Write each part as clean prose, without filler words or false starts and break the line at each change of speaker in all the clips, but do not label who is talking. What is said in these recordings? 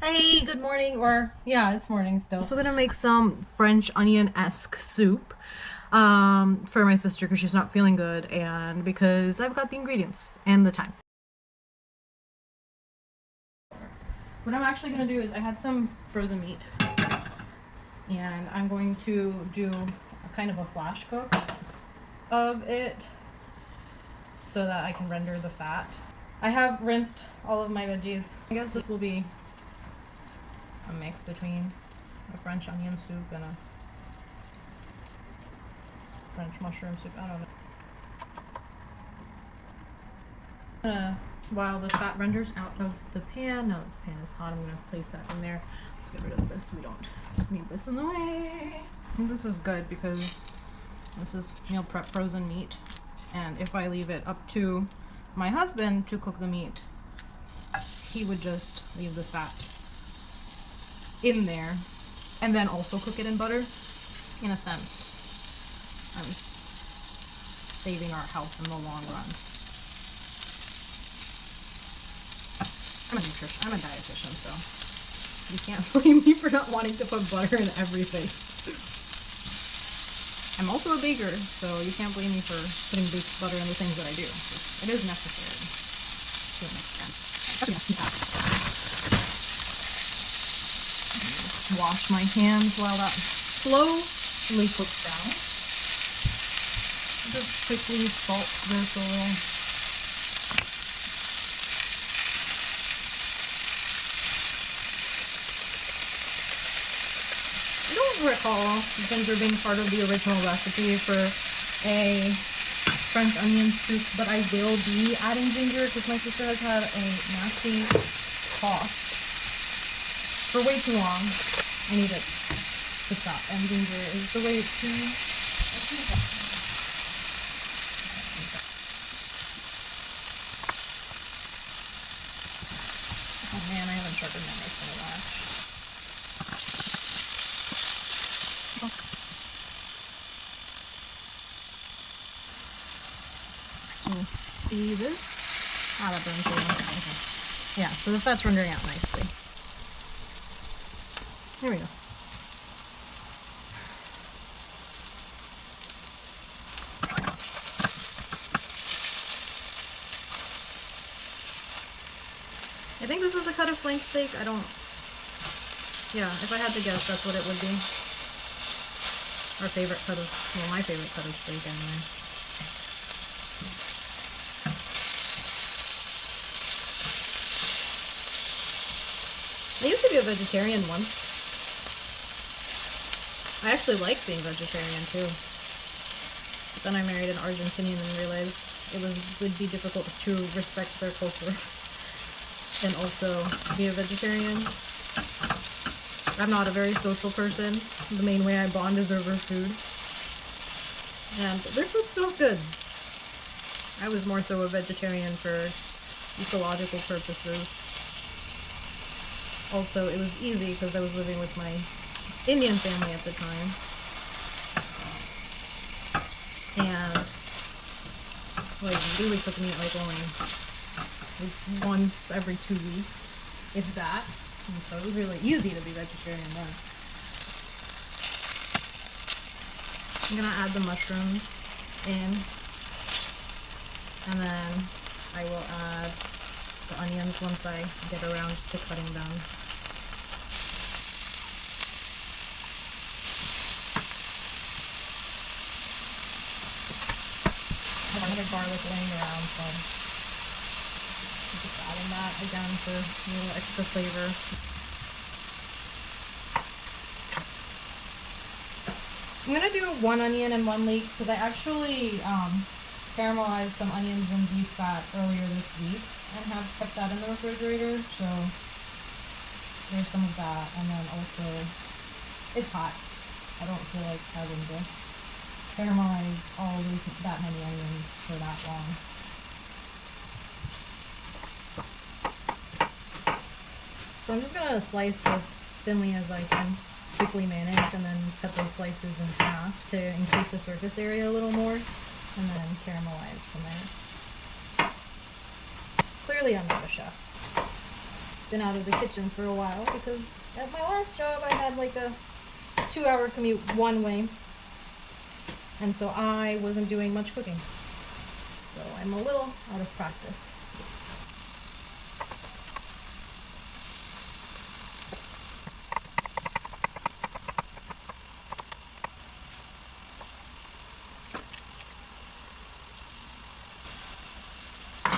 Hey, good morning, or yeah, it's morning still. So we're gonna make some French onion-esque soup for my sister because she's not feeling good and because I've got the ingredients and the time. What I'm actually gonna do is I had some frozen meat and I'm going to do a kind of a flash cook of it so that I can render the fat. I have rinsed all of my veggies. I guess this will be a mix between a French onion soup and a French mushroom soup. I don't know. While the fat renders out of the pan, now that the pan is hot, I'm gonna place that in there. Let's get rid of this. We don't need this in the way. And this is good because this is meal prep frozen meat. And if I leave it up to my husband to cook the meat, he would just leave the fat in there and then also cook it in butter. In a sense, I'm saving our health in the long run. I'm a dietitian, so you can't blame me for not wanting to put butter in everything. I'm also a baker, so you can't blame me for putting butter in the things that I do. It is necessary to an extent. Wash my hands while that slowly cooks down. Just quickly salt this a little. I don't recall ginger being part of the original recipe for a French onion soup, but I will be adding ginger because my sister has had a nasty cough for way too long. I need it to stop, and ginger is the way to. Oh man, I haven't sharpened my knife in a while. See this? Ah, that burns really well. Okay. Yeah, so the fat's rendering out nicely. Here we go. I think this is a cut of flank steak. I don't... Yeah, if I had to guess, that's what it would be. Our favorite cut of... Well, my favorite cut of steak, anyway. I used to be a vegetarian once. I actually liked being vegetarian too. But then I married an Argentinian and realized would be difficult to respect their culture and also be a vegetarian. I'm not a very social person. The main way I bond is over food. And their food smells good. I was more so a vegetarian for ecological purposes. Also, it was easy because I was living with my Indian family at the time. And we would cook meat like only once every 2 weeks, if that. And so it was really easy to be vegetarian then. I'm gonna add the mushrooms in. And then I will add the onions once I get around to cutting them. I have another garlic laying around, so I'm just adding that again for a little extra flavor. I'm gonna do 1 onion and 1 leek because I actually caramelized some onions and beef fat earlier this week and have kept that in the refrigerator, so there's some of that. And then also, it's hot. I don't feel like having to caramelize that many onions for that long. So I'm just gonna slice as thinly as I can quickly manage and then cut those slices in half to increase the surface area a little more and then caramelize from there. Clearly I'm not a chef. been out of the kitchen for a while because at my last job I had like a 2-hour commute one way, and so I wasn't doing much cooking. So I'm a little out of practice.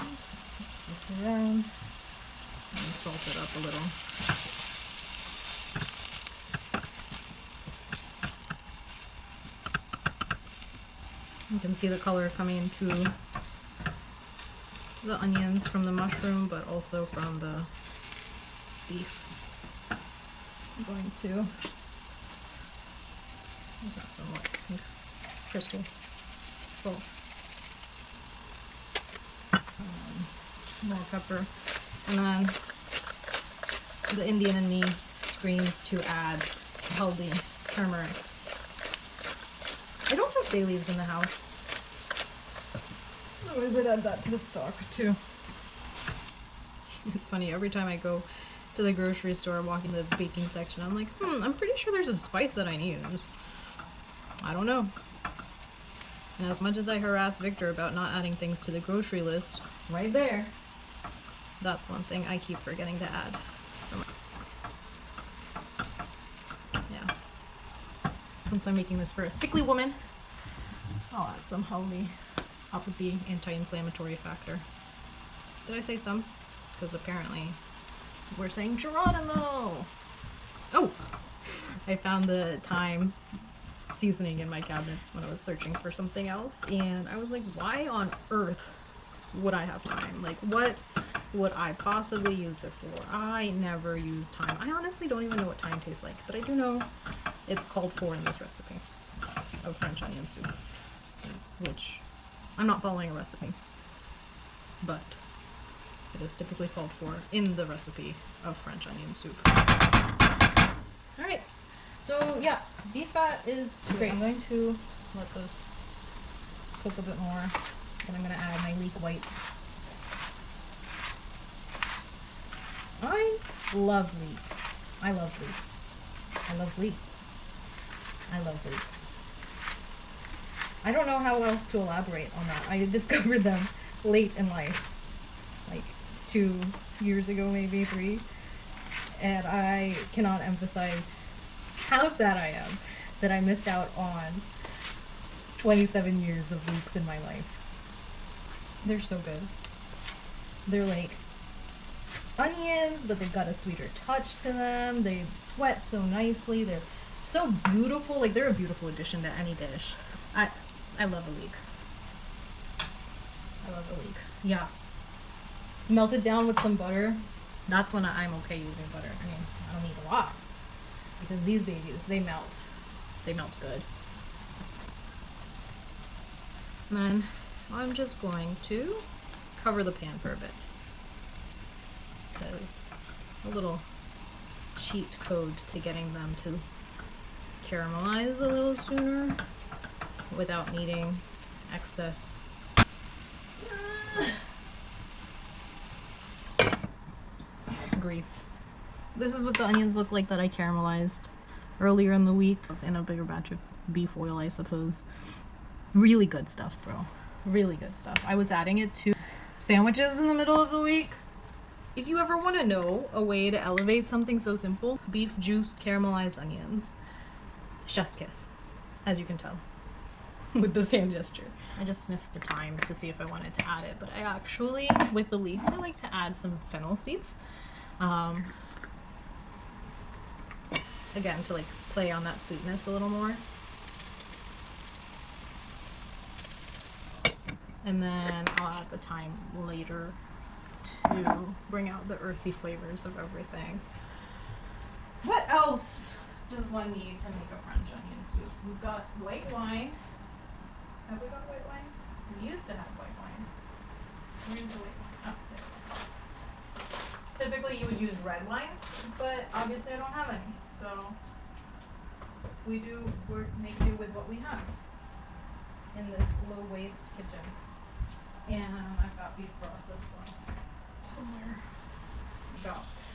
Mix this around and salt it up a little. You can see the color coming to the onions from the mushroom, but also from the beef. I'm going to got some like pink crystal salt, more pepper, and then the Indian in me screams to add healthy turmeric. I don't have bay leaves in the house. Otherwise I'd add that to the stock too. It's funny, every time I go to the grocery store, walk in the baking section, I'm like, I'm pretty sure there's a spice that I need. I don't know. And as much as I harass Victor about not adding things to the grocery list, right there, that's one thing I keep forgetting to add. Yeah. Since I'm making this for a sickly woman, I'll add some healthy, up with the anti-inflammatory factor. Did I say some? Because apparently we're saying Geronimo! Oh! I found the thyme seasoning in my cabinet when I was searching for something else, and I was like, why on earth would I have thyme? Like, what would I possibly use it for? I never use thyme. I honestly don't even know what thyme tastes like, but I do know it's called for in this recipe of French onion soup, which I'm not following a recipe, but it is typically called for in the recipe of French onion soup. Alright, so yeah, beef fat is great. I'm going to let this cook a bit more, and I'm going to add my leek whites. I love leeks. I love leeks. I love leeks. I love leeks. I don't know how else to elaborate on that. I discovered them late in life, like 2 years ago, maybe 3, and I cannot emphasize how sad I am that I missed out on 27 years of leeks in my life. They're so good. They're like onions, but they've got a sweeter touch to them. They sweat so nicely. They're so beautiful. Like, they're a beautiful addition to any dish. I love a leek. I love a leek. Yeah. Melt it down with some butter. That's when I'm okay using butter. I mean, I don't need a lot, because these babies, they melt. They melt good. And then I'm just going to cover the pan for a bit, because a little cheat code to getting them to caramelize a little sooner without needing excess grease. This is what the onions look like that I caramelized earlier in the week in a bigger batch of beef oil, I suppose. Really good stuff, bro. Really good stuff. I was adding it to sandwiches in the middle of the week. If you ever want to know a way to elevate something so simple, beef juice caramelized onions. Chef's kiss, as you can tell with this hand gesture. I just sniffed the thyme to see if I wanted to add it, but I actually, with the leeks, I like to add some fennel seeds. Again, to like play on that sweetness a little more. And then I'll add the thyme later to bring out the earthy flavors of everything. What else does one need to make a French onion soup? We've got white wine. Have we got white wine? We used to have white wine. Where's the white wine? Oh, there it is. Typically you would use red wine, but obviously I don't have any. So we make do with what we have in this low waste kitchen. And I've got beef broth as well somewhere.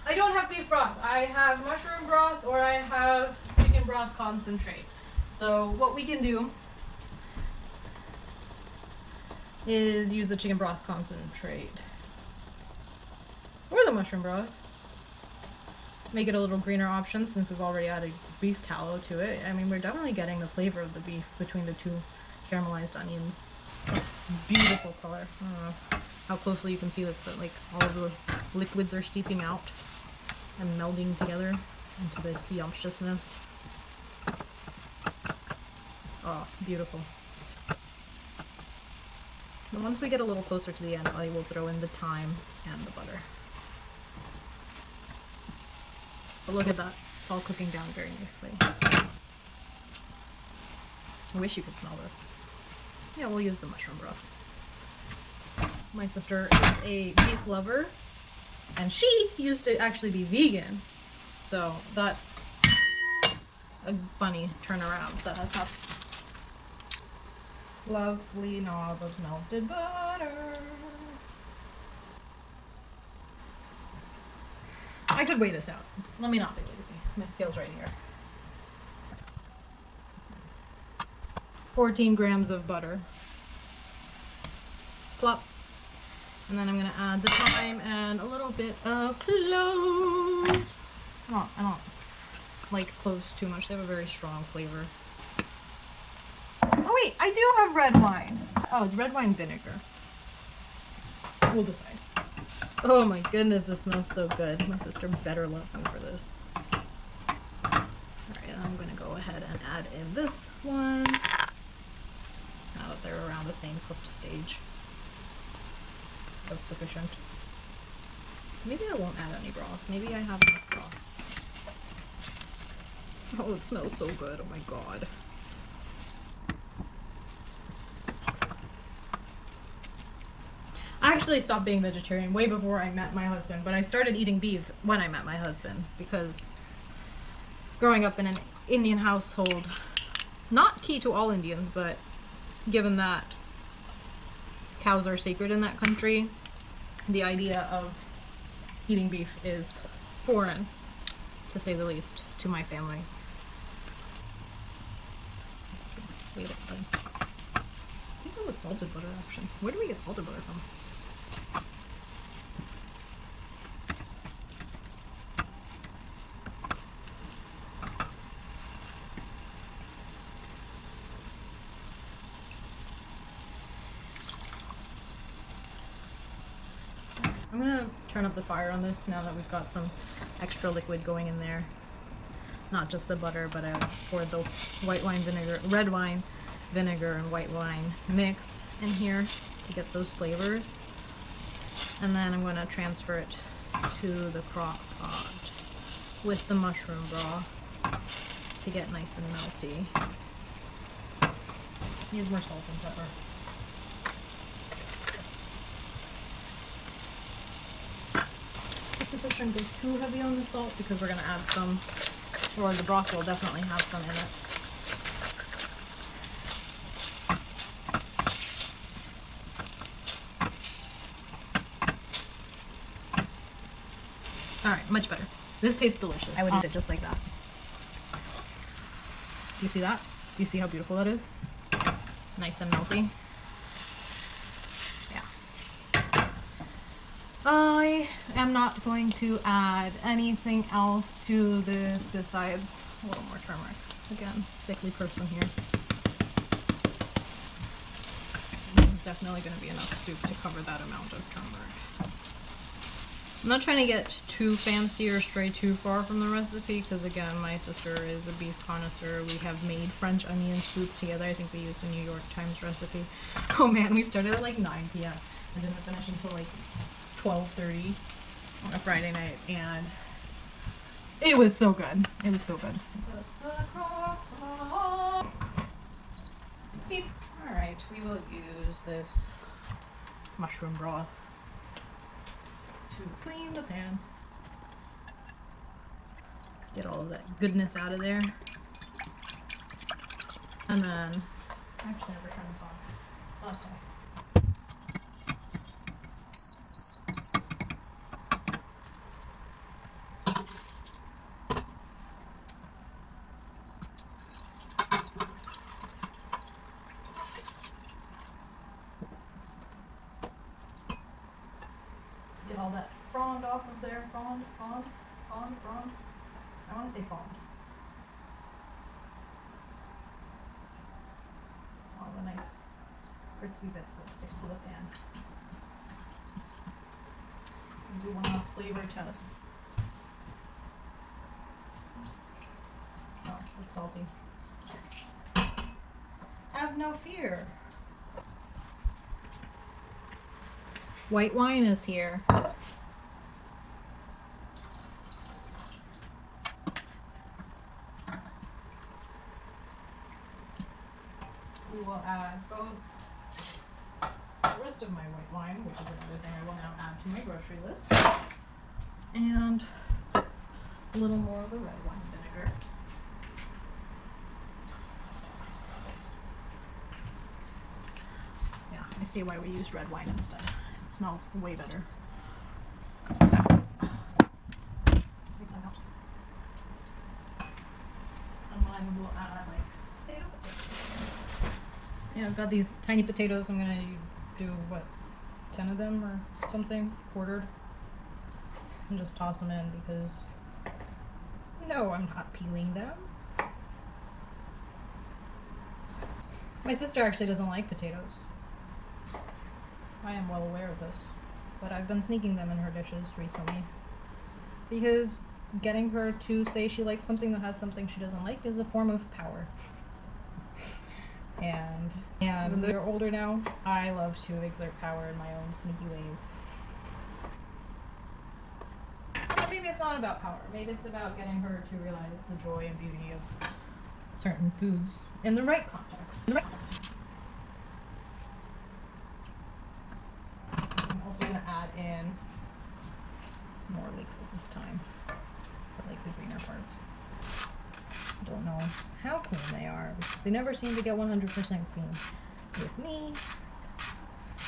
I don't have beef broth. I have mushroom broth or I have chicken broth concentrate. So what we can do is use the chicken broth concentrate or the mushroom broth. Make it a little greener option since we've already added beef tallow to it. I mean, we're definitely getting the flavor of the beef between the two caramelized onions. Oh, beautiful color. I don't know how closely you can see this, but like all of the liquids are seeping out and melding together into the sumptuousness. Oh, beautiful. And once we get a little closer to the end, I will throw in the thyme and the butter. But look at that. It's all cooking down very nicely. I wish you could smell this. Yeah, we'll use the mushroom broth. My sister is a beef lover, and she used to actually be vegan. So that's a funny turnaround that has happened. Lovely knob of melted butter. I could weigh this out. Let me not be lazy. My scale's right here. 14 grams of butter. Plop. And then I'm gonna add the thyme and a little bit of cloves. I don't like cloves too much. They have a very strong flavor. Oh wait, I do have red wine. Oh, it's red wine vinegar. We'll decide. Oh my goodness, this smells so good. My sister better love me for this. Alright, I'm gonna go ahead and add in this one. Now that they're around the same cooked stage. That's sufficient. Maybe I won't add any broth. Maybe I have enough broth. Oh, it smells so good. Oh my god. I actually stopped being vegetarian way before I met my husband, but I started eating beef when I met my husband because growing up in an Indian household, not key to all Indians, but given that cows are sacred in that country, the idea of eating beef is foreign, to say the least, to my family. Wait a second. I think that was salted butter option. Where do we get salted butter from? I'm gonna turn up the fire on this now that we've got some extra liquid going in there. Not just the butter, but I poured the white wine vinegar, red wine vinegar and white wine mix in here to get those flavors. And then I'm gonna transfer it to the crock pot with the mushroom broth to get nice and melty. Needs more salt and pepper. This shouldn't go too heavy on the salt because we're going to add some, or the broth will definitely have some in it. Alright, much better. This tastes delicious. I would eat it just like that. You see that? You see how beautiful that is? Nice and melty. I am not going to add anything else to this besides a little more turmeric. Again, sickly person here. This is definitely going to be enough soup to cover that amount of turmeric. I'm not trying to get too fancy or stray too far from the recipe because again, my sister is a beef connoisseur. We have made French onion soup together. I think we used a New York Times recipe. Oh man, we started at like 9 p.m. and didn't finish until like 12:30 on a Friday night, and it was so good. It was so good. Alright, we will use this mushroom broth to clean the pan. Get all of that goodness out of there. And then, actually never turn this on. Saute. frond? I want to say frond. All the nice crispy bits that stick to the pan. And do one last flavor test. Oh, it's salty. Have no fear. White wine is here. We will add both the rest of my white wine, which is another thing I will now add to my grocery list, and a little more of the red wine vinegar. Yeah, I see why we used red wine instead. It smells way better. Sweet that out. And then we'll add like potatoes. Yeah, I've got these tiny potatoes. I'm gonna do what, 10 of them or something, quartered, and just toss them in because no, I'm not peeling them. My sister actually doesn't like potatoes. I am well aware of this, but I've been sneaking them in her dishes recently because getting her to say she likes something that has something she doesn't like is a form of power. And when they're older now, I love to exert power in my own sneaky ways. Or maybe it's not about power. Maybe it's about getting her to realize the joy and beauty of certain foods in the right context. I'm also going to add in more leeks at this time. I like the greener parts. Don't know how clean they are because they never seem to get 100% clean with me.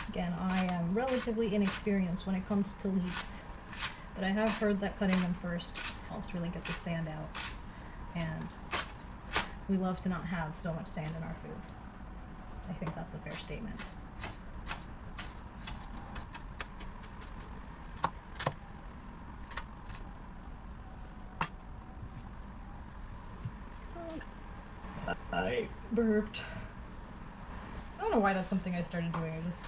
Again, I am relatively inexperienced when it comes to leeks, but I have heard that cutting them first helps really get the sand out, and we love to not have so much sand in our food. I think that's a fair statement. I burped. I don't know why that's something I started doing. I just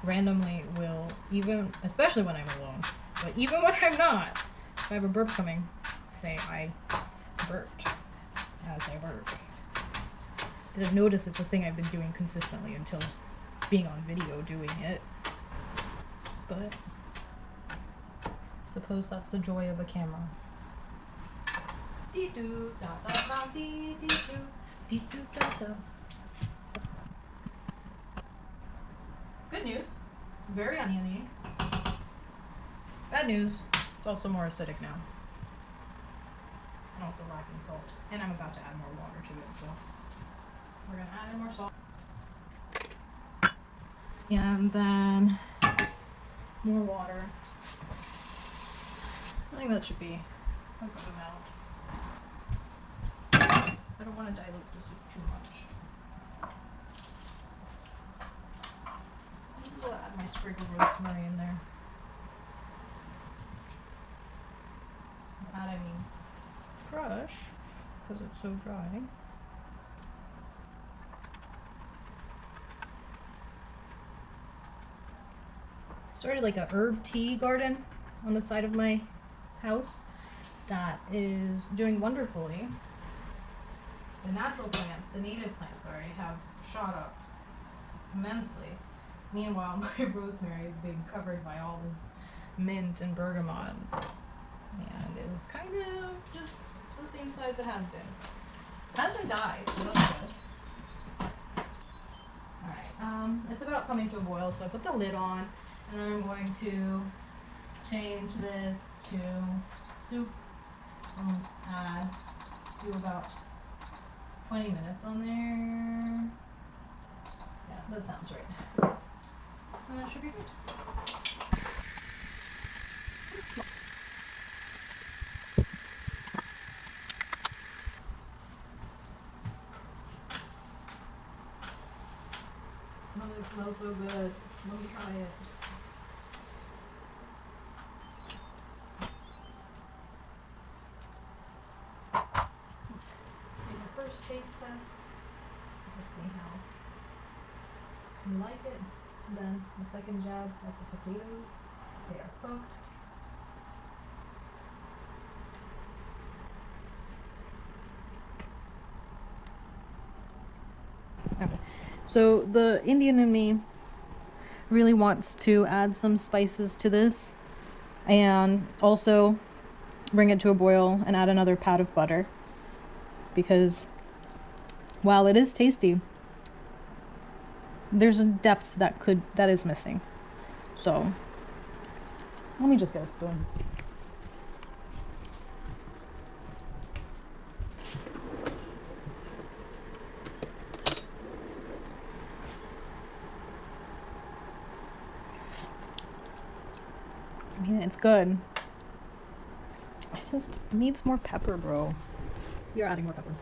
randomly will, even, especially when I'm alone, but even when I'm not, if I have a burp coming, say I burped as I burp. Did I notice it's a thing I've been doing consistently until being on video doing it. But suppose that's the joy of a camera. Dee-doo, da-da-da, dee-dee-doo. Good news, it's very oniony. Bad news, it's also more acidic now. And also lacking salt. And I'm about to add more water to it, so we're gonna add in more salt. And then more water. I think that should be a good amount. I don't want to dilute the soup too much. I'll add my sprig of rosemary in there. Add any crush, because it's so dry. Started like a herb tea garden on the side of my house that is doing wonderfully. The natural plants, the native plants, sorry, have shot up immensely. Meanwhile, my rosemary is being covered by all this mint and bergamot, and it is kind of just the same size it has been. It hasn't died, so that's good. Alright, it's about coming to a boil, so I put the lid on, and then I'm going to change this to soup and do about 20 minutes on there. Yeah, that sounds right. And that should be good. Oh, it smells so good. Let me try it. first taste test. Let's see how you like it. And then the second jab at the potatoes. They are cooked. Okay. So the Indian in me really wants to add some spices to this and also bring it to a boil and add another pat of butter, because while it is tasty, there's a depth that is missing. So let me just get a spoon. I mean, it's good. It just needs more pepper, bro. You're adding more peppers.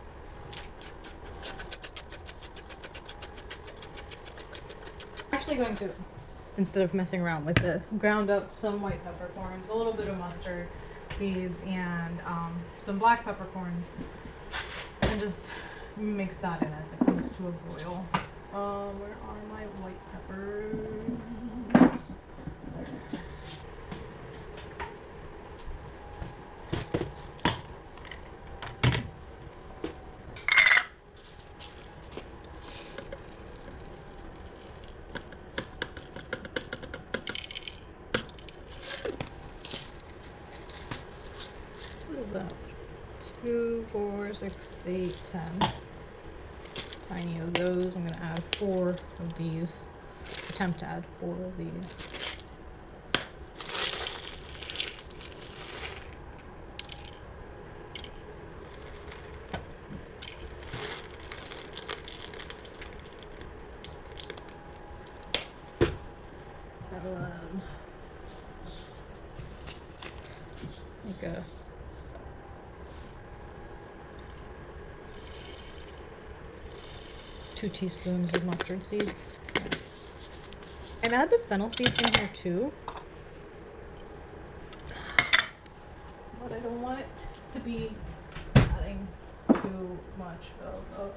I'm actually going to, instead of messing around with this, ground up some white peppercorns, a little bit of mustard seeds, and some black peppercorns, and just mix that in as it comes to a boil. Where are my white peppers? There. What is that? 2, 4, 6, 8, 10. Tiny of those. I'm going to add 4 of these. Attempt to add 4 of these. Like a 2 teaspoons of mustard seeds. And add the fennel seeds in here too. But I don't want it to be adding too much of a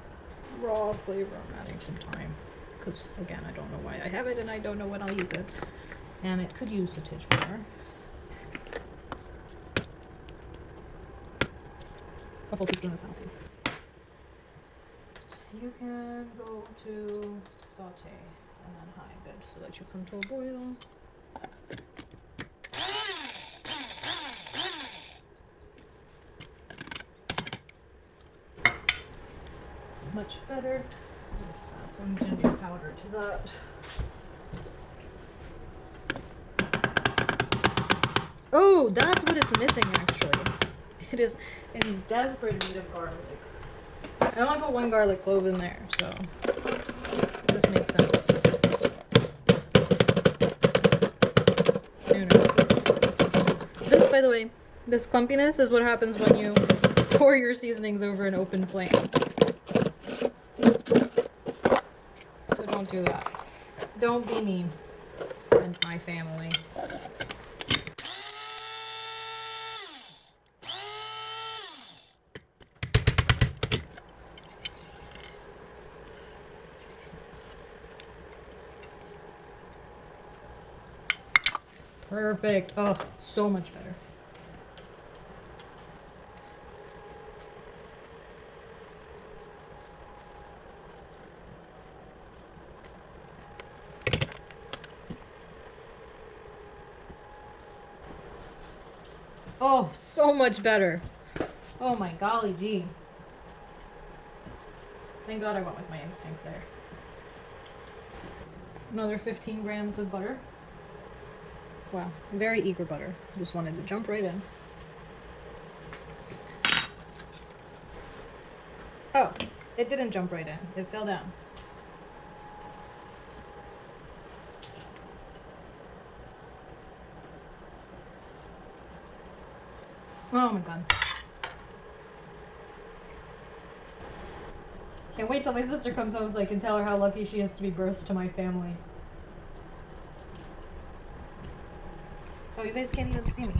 raw flavor. I'm adding some thyme because, again, I don't know why I have it and I don't know when I'll use it. And it could use a titch more. A full teaspoon of fennel seeds. You can go to saute and then high good so that you come to a boil. Much better. Let's add some ginger powder to that. Oh, that's what it's missing actually. It is in desperate need of garlic. I only put 1 garlic clove in there, so this makes sense. This, by the way, this clumpiness is what happens when you pour your seasonings over an open flame. So don't do that. Don't be me and my family. Perfect. Oh, so much better. Oh, so much better. Oh my golly gee. Thank God I went with my instincts there. Another 15 grams of butter. Wow, very eager butter. Just wanted to jump right in. Oh, it didn't jump right in. It fell down. Oh my God. Can't wait till my sister comes home so I can tell her how lucky she is to be birthed to my family. Oh, you guys can't even see me.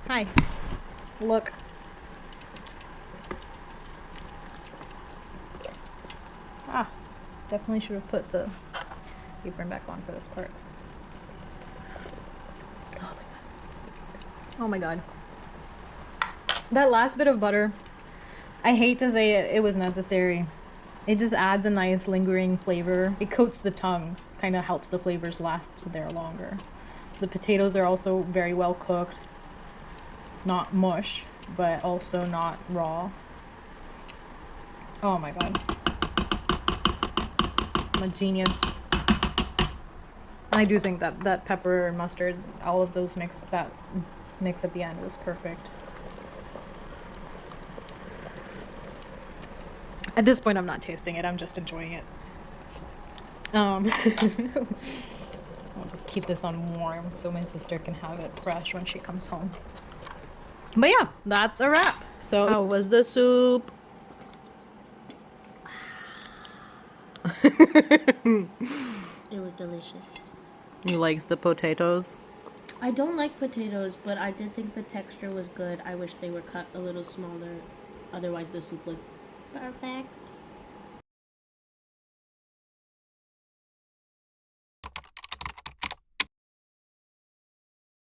Hi. Look. Definitely should have put the apron back on for this part. Oh my god. That last bit of butter, I hate to say it, it was necessary. It just adds a nice lingering flavor. It coats the tongue, kind of helps the flavors last there longer. The potatoes are also very well cooked. Not mush, but also not raw. Oh my god. I'm a genius. And I do think that that pepper and mustard, all of those that mix at the end was perfect. At this point, I'm not tasting it. I'm just enjoying it. I'll just keep this on warm so my sister can have it fresh when she comes home. But yeah, that's a wrap. So how was the soup?
It was delicious.
You like the potatoes?
I don't like potatoes, but I did think the texture was good. I wish they were cut a little smaller. Otherwise, the soup was perfect.